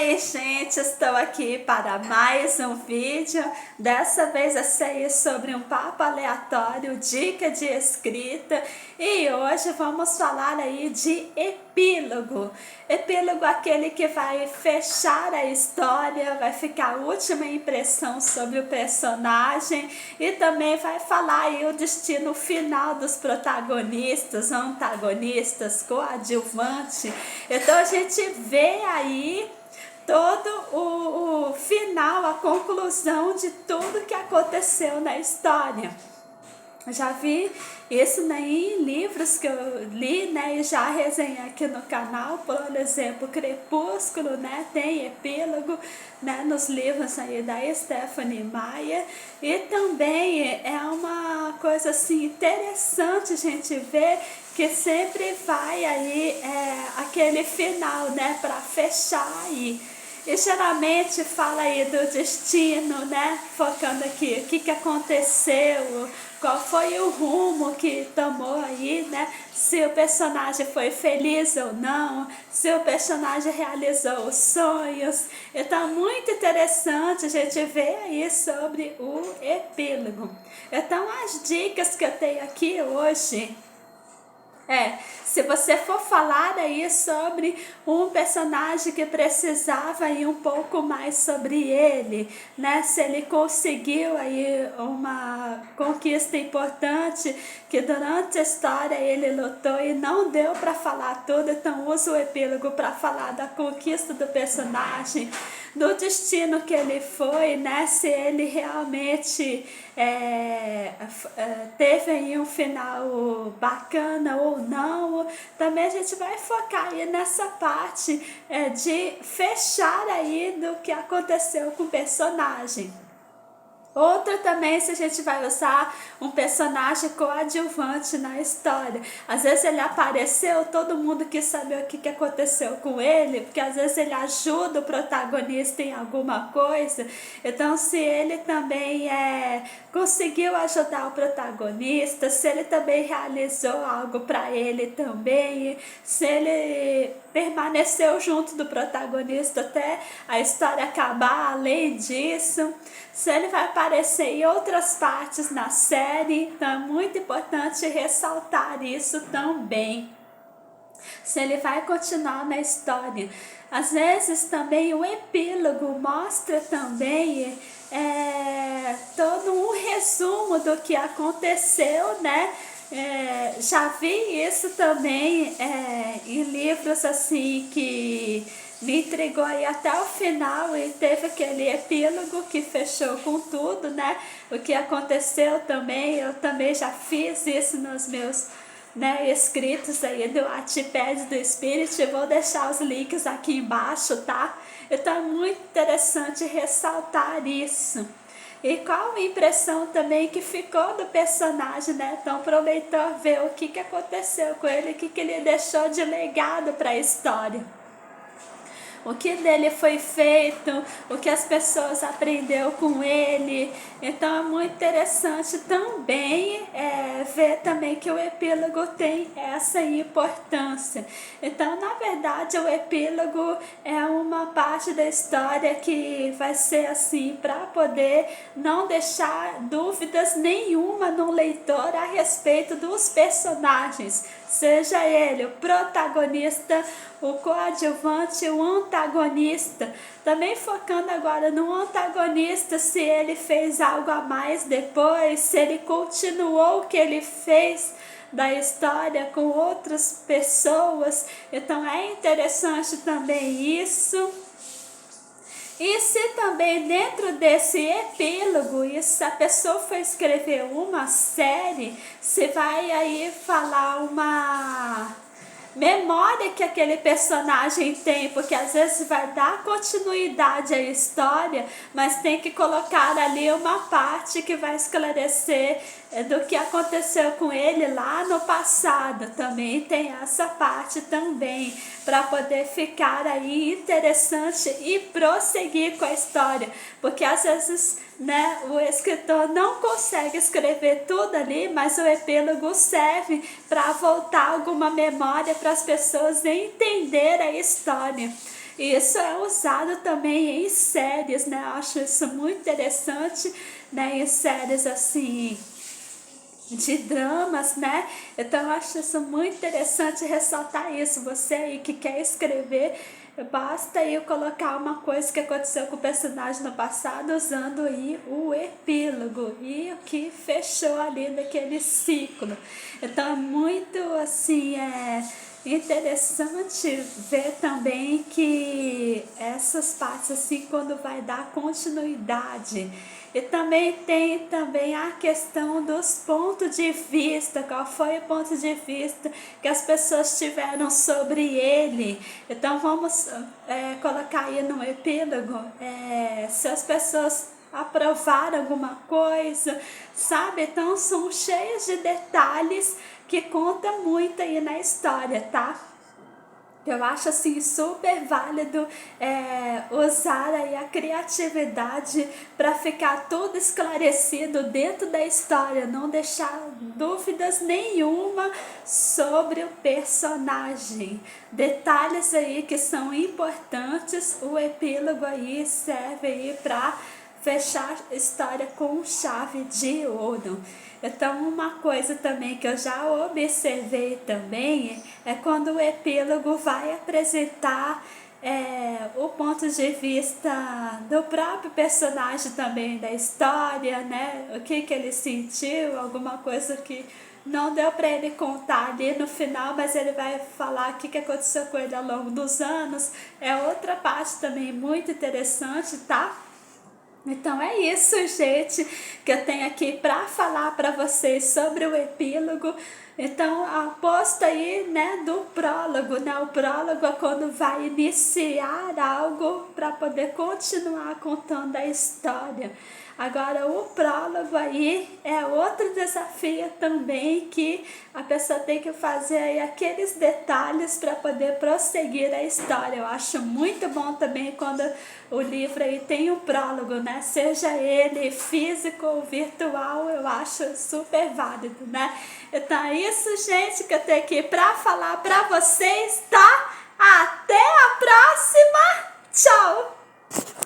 Oi, gente, estou aqui para mais um vídeo. Dessa vez é sobre um papo aleatório, dica de escrita. E hoje vamos falar aí de epílogo. Epílogo é aquele que vai fechar a história, vai ficar a última impressão sobre o personagem e também vai falar aí o destino final dos protagonistas, antagonistas, coadjuvante. Então a gente vê aí todo o final, a conclusão de tudo que aconteceu na história. Eu já vi isso, né, em livros que eu li, né, e já resenhei aqui no canal. Por exemplo, Crepúsculo, né, tem epílogo, né, nos livros aí da Stephenie Meyer. E também é uma coisa assim interessante a gente ver que sempre vai aí aquele final, né, para fechar aí. E geralmente fala aí do destino, né? Focando aqui, o que aconteceu, qual foi o rumo que tomou aí, né? Se o personagem foi feliz ou não, se o personagem realizou os sonhos. Então, muito interessante a gente ver aí sobre o epílogo. Então, as dicas que eu tenho aqui hoje se você for falar aí sobre um personagem que precisava ir um pouco mais sobre ele, né? Se ele conseguiu aí uma conquista importante, que durante a história ele lutou e não deu para falar tudo, então usa o epílogo para falar da conquista do personagem, do destino que ele foi, né? Se ele realmente teve aí um final bacana ou não. Também a gente vai focar aí nessa parte de fechar aí do que aconteceu com o personagem. Outra também, se a gente vai usar um personagem coadjuvante na história. Às vezes ele apareceu, todo mundo quis saber o que aconteceu com ele, porque às vezes ele ajuda o protagonista em alguma coisa. Então, se ele também conseguiu ajudar o protagonista, se ele também realizou algo para ele também, se ele permaneceu junto do protagonista até a história acabar, além disso, se ele vai aparecer em outras partes na série, então é muito importante ressaltar isso também. Se ele vai continuar na história. Às vezes também o epílogo mostra também todo um resumo do que aconteceu, né? Já vi isso também em livros assim que me intrigou aí até o final e teve aquele epílogo que fechou com tudo, né? O que aconteceu também, eu também já fiz isso nos meus escritos aí do Wattpad do Spirit. Vou deixar os links aqui embaixo, tá? Então é muito interessante ressaltar isso. E qual a impressão também que ficou do personagem, né? Então, para o leitor ver o que aconteceu com ele, o que ele deixou de legado para a história. O que dele foi feito, o que as pessoas aprenderam com ele. Então é muito interessante também ver também que o epílogo tem essa importância. Então, na verdade, o epílogo é uma parte da história que vai ser assim para poder não deixar dúvidas nenhuma no leitor a respeito dos personagens, seja ele o protagonista, o coadjuvante, o antagonista. Também focando agora no antagonista, se ele fez algo a mais depois, se ele continuou o que ele fez da história com outras pessoas. Então é interessante também isso. E se também dentro desse epílogo, e se a pessoa for escrever uma série, se vai aí falar uma memória que aquele personagem tem, porque às vezes vai dar continuidade à história, mas tem que colocar ali uma parte que vai esclarecer do que aconteceu com ele lá no passado. Também tem essa parte também, para poder ficar aí interessante e prosseguir com a história, porque às vezes o escritor não consegue escrever tudo ali, mas o epílogo serve para voltar alguma memória para as pessoas entenderem a história. E isso é usado também em séries, né? Eu acho isso muito interessante, né? Em séries assim de dramas, né? Então eu acho isso muito interessante ressaltar isso. Você aí que quer escrever, basta aí colocar uma coisa que aconteceu com o personagem no passado usando aí o epílogo e o que fechou ali daquele ciclo. Então é muito assim, interessante ver também que essas partes assim quando vai dar continuidade. E também tem também a questão dos pontos de vista, qual foi o ponto de vista que as pessoas tiveram sobre ele. Então vamos colocar aí no epílogo se as pessoas aprovaram alguma coisa, sabe? Então são cheios de detalhes que conta muito aí na história, tá? Eu acho assim super válido usar aí a criatividade para ficar tudo esclarecido dentro da história, não deixar dúvidas nenhuma sobre o personagem. Detalhes aí que são importantes, o epílogo aí serve aí para fechar a história com chave de ouro. Então, uma coisa também que eu já observei também é quando o epílogo vai apresentar o ponto de vista do próprio personagem também da história, né? O que ele sentiu, alguma coisa que não deu para ele contar ali no final, mas ele vai falar o que aconteceu com ele ao longo dos anos. É outra parte também muito interessante, tá? Então é isso, gente, que eu tenho aqui para falar para vocês sobre o epílogo. Então, aposta aí, né, do prólogo, né? O prólogo é quando vai iniciar algo para poder continuar contando a história. Agora, o prólogo aí é outro desafio também que a pessoa tem que fazer aí aqueles detalhes para poder prosseguir a história. Eu acho muito bom também quando o livro aí tem um prólogo, né? Seja ele físico ou virtual, eu acho super válido, né? Então é isso, gente, que eu tenho aqui para falar para vocês, tá? Até a próxima! Tchau!